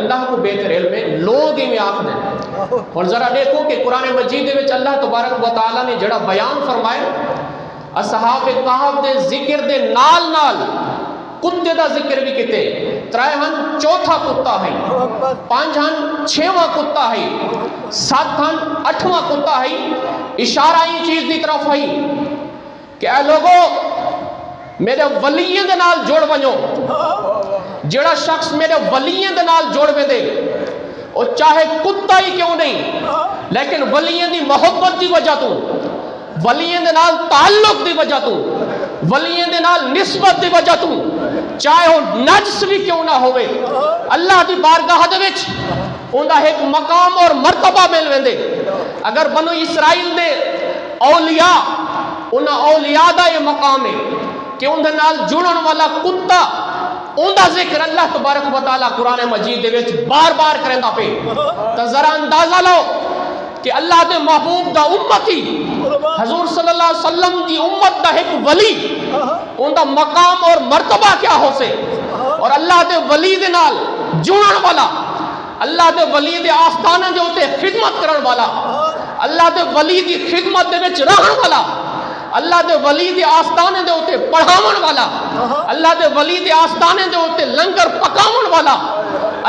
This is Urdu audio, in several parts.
اللہ کو بہتر علم ہے، لوگ ہی میں آخر ہیں۔ اور ذرا دیکھو کہ قرآن مجید وچ اللہ تبارک و تعالیٰ نے جڑا بیان فرمائے اصحاب کہف دے ذکر دے نال نال کتے دا ذکر بھی کیتے، ترائے ہن چوتھا کتا ہے، پانچ ہن چھواں کتا ہے، سات ہن اٹھواں کتا ہے، اشارہ ہی چیز دی طرف ہے کہ اے لوگو میرے ولیوں دے نال جوڑ بنو، جڑا شخص میرے ولیوں دے نال جوڑ بے دے وہ چاہے کتا ہی کیوں نہیں لیکن ولیوں دی محبت دی وجہ تو، ولیوں دے نال تعلق دی وجہ تو، ولیوں دے نال نسبت دی وجہ تو، چاہے وہ نجس بھی کیوں نہ ہوئے، اللہ دی بارگاہ دے وچ ان دا ایک مقام اور مرتبہ مل ویندے۔ اگر بنو اسرائیل دے اولیاء انہا اولیاء دا یہ مقام ہے کہ ان دے نال جڑن والا کتا ان دا ذکر اللہ تبارک و تعالیٰ قرآن مجید دے وچ بار بار کریں دا پہ، تو ذرا اندازہ لو کہ اللہ دے محبوب دا امتی حضور صلی اللہ علیہ وسلم کی امت دا ایک ولی ان دا مقام اور مرتبہ کیا ہو سے، اور اللہ دے ولی دے نال جڑن والا، اللہ دے ولی دے آستانے دے ہوتے خدمت کرن والا، اللہ دے ولی دی خدمت دے وچ رہن والا، اللہ دے ولی دے آستانے دے ہوتے پڑھاون والا، اللہ دے ولی دے آستانے دے ہوتے لنگر پکاون والا،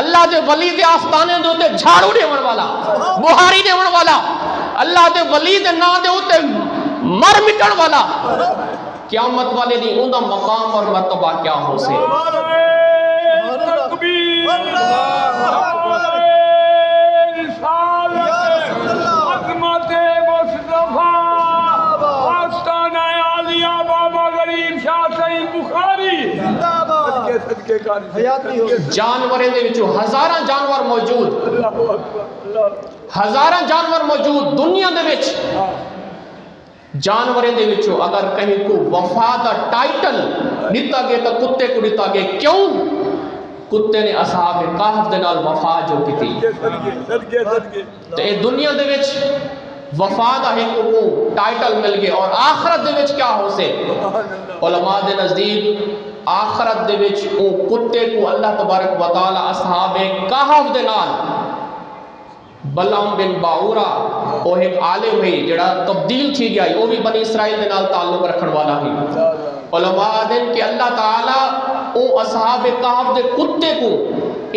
اللہ دے ولی دے آستانے دے ہوتے جھاڑو دیون والا، بہاری دیون والا، اللہ دے ولی دے نا دے ہوتے مر مٹن والا، قیامت والے دی ان دا مقام اور مرتبہ کیا ہو سے۔ جانوریں دے وچوں ہزاراں جانور موجود، ہزاراں جانور موجود دنیا دے وچ، جانوریں دے وچوں اگر کہیں کو وفا دا ٹائٹل دیتا گئے تو کتے کو دیتا گئے، کیوں؟ کتے نے اصحاب کہف دے نال وفا جو کی تھی، تو اے دنیا دے وچ وفا دا ہے کو ٹائٹل مل گئے، اور آخرت دے وچ کیا ہو سے؟ علماء دے نزدیک آخرت دے وچ او کتے کو اللہ تبارک و تعالی اصحاب کہف دے نال بلعام بن باورا وہ ایک عالم ہے جڑا تبدیل تھی گیا، وہ بھی بنی اسرائیل دے نال تعلق رکھن والا ہے۔ علماء دن کہ اللہ تعالی او اصحاب کہف دے کتے کو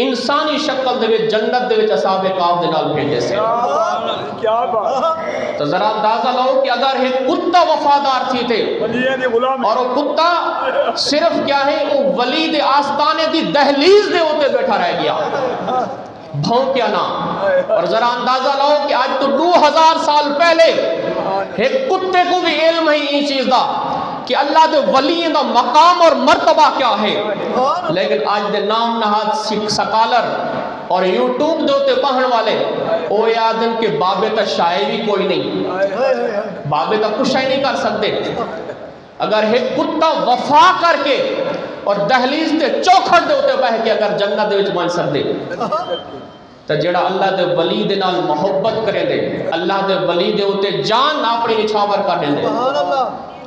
انسانی شکل دے وچ جنت دے وچ اصحاب کہف دے نال بھیجے سے۔ تو ذرا اندازہ لاؤ کہ اگر ایک کتا وفادار تھی تھے اور وہ کتا صرف کیا ہے وہ ولی دے آستانے دی دہلیز دے ہوتے بیٹھا رہ گیا، بھونکیا نہ، اور ذرا اندازہ لاؤ کہ آج تو 2000 سال پہلے ایک کتے کو بھی علم ہے ان چیز دا کہ اللہ دے ولی دا مقام اور مرتبہ کیا ہے، لیکن آج دے نام نہاد سکالر اور یوٹیوب دے ہوتے پہن والے او یادن کہ بابے تا شاعری کوئی نہیں، بابے تا کچھ ہی نہیں کر سکتے۔ اگر ایک کتا وفا کر کے اور دہلیز تے چوکھٹ دے ہوتے بہ کے اگر جنت دے وچ بن سکتے، تو جڑا اللہ دے ولی دے نال محبت کرے دے، اللہ دے ولی دے ہوتے جان اپنی نچھاور کر دے،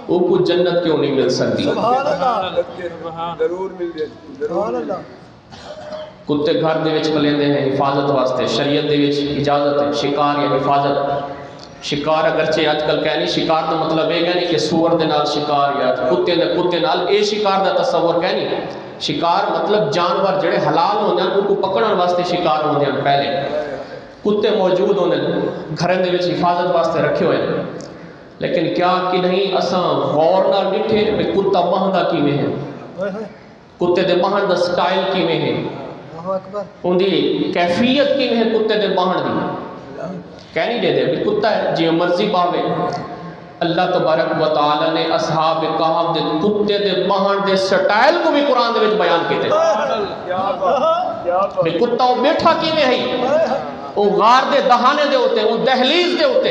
وہ کو جنت کیوں نہیں مل سکتی؟ کتے گھر دے وچ ملیندے ہیں حفاظت واسطے، شریعت دے وچ اجازت ہے شکار یا حفاظت۔ شکار اگرچہ آج کل کہنی شکار دا مطلب یہ کہنی کہ سور دے نال شکار یا کتے نال اے شکار دا تصور کہنی، شکار مطلب جانور جڑے حلال ہوندے ہیں ان کو پکڑن واسطے شکار ہوندے ہیں۔ پہلے کتے موجود ہوندے گھرن دے وچ حفاظت واسطے رکھے ہوئے، لیکن کیا کہ نہیں اساں غور نال ڈٹھے کہ کتا بہندا کیویں ہے، کتے دے بہن دا سٹائل کیویں ہے، ان دی کیفیت کیویں ہے کتے دے بہن دی، کہنی دے دے کہ کتا ہے جی مرضی پاوے۔ اللہ تبارک و تعالی نے اصحاب کہف دے کتے دے بہن دے سٹائل کو بھی قرآن دے وچ بیان کیتے، کہ کتا وہ بیٹھا کیویں ہے، وہ غار دے دہانے دے ہوتے، وہ دہلیز دے ہوتے،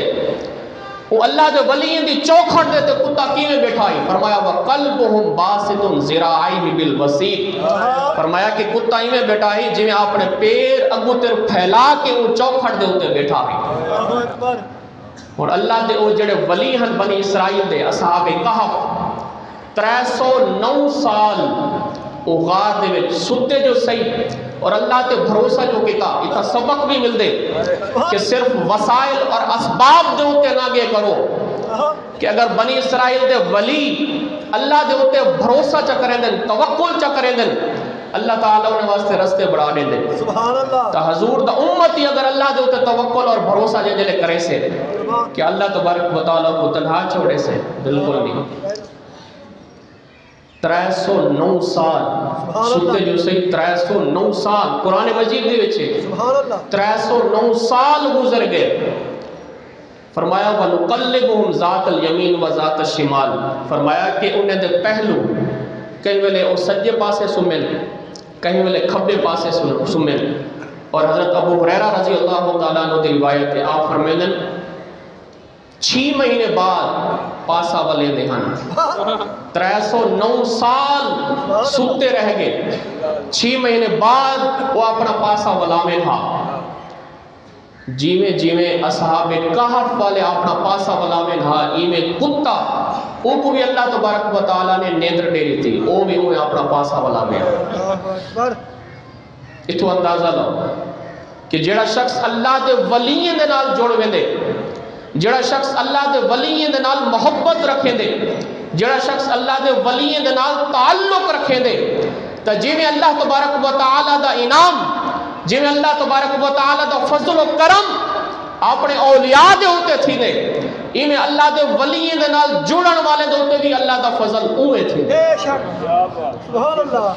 وہ اللہ دے ولیین دی چوکھٹ دے تے کتا کیویں بیٹھا ہے، فرمایا وَقَلْبُهُمْ بَاسِطٌ ذِرَاعَيْهِ بِالْوَسِيطِ، فرمایا کہ کتا ایویں بیٹھا ہے جویں اپنے پیر اگوں تے پھیلا کے وہ چوکھٹ دے اوتے بیٹھا ہے۔ اور اللہ دے او جڑے ولی ہن بنی اسرائیل دے اصحاب کہف 309 سال او غار دے وچ ستے جو صحیح، اور اللہ تے بھروسہ جو کیتا اتنا سبق بھی مل دے کہ صرف وسائل اور اسباب دے ہوتے نہ گے کرو کہ اگر بنی اسرائیل دے ولی اللہ دے ہوتے بھروسہ چا کریں دن توکل چا کریں دن اللہ تعالیٰ انہیں واسطے رستے بڑھا دیں دن تا حضور دا امتی اگر اللہ دے ہوتے توکل اور بھروسہ جن جلے کرے سے کہ اللہ تبارک و تعالیٰ کو تنہا چھوڑے سے بالکل نہیں 309 سال سنتے جو صحیح 309 سال قرآن مجید دے وچے 309 سال گزر گئے فرمایا وَنُقَلِّبُهُمْ ذات الیمین و ذات الشمال فرمایا کہ انہیں دے پہلو کہیں ویلے وہ سجے پاسے سمل کہیں ویلے کھبے پاسے سمل اور حضرت ابو ہریرہ رضی اللہ تعالیٰ عنہ دی روایت ہے آپ فرمیدن 6 مہینے بعد پاسا والے دہن 309 سال سوتے رہ گئے 6 مہینے بعد وہ اپنا پاسا والا میں تھا جیویں اصحاب کہف والے اپنا پاسا والا میں تھا ایویں کتا ان کو بھی اللہ تبارک و تعالیٰ نے نیندر دے رہی تھی وہ بھی انہیں اپنا پاسا والا میں اتو اندازہ لو کہ جڑا شخص اللہ دے ولیین دے نال جوڑ ویندے جڑا شخص اللہ دے ولیین دے نال محبت رکھیں دے جڑا شخص اللہ دے ولیین دے نال تعلق رکھیں دے تا جیویں اللہ تبارک و تعالیٰ دا انعام جیویں اللہ تبارک و تعالیٰ دا فضل و کرم اپنے اولیاء دے ہوتے تھی دے ایمیں اللہ دے ولیین دے نال جڑن والے دے ہوتے بھی اللہ دا فضل اوے تھی دے سبحان اللہ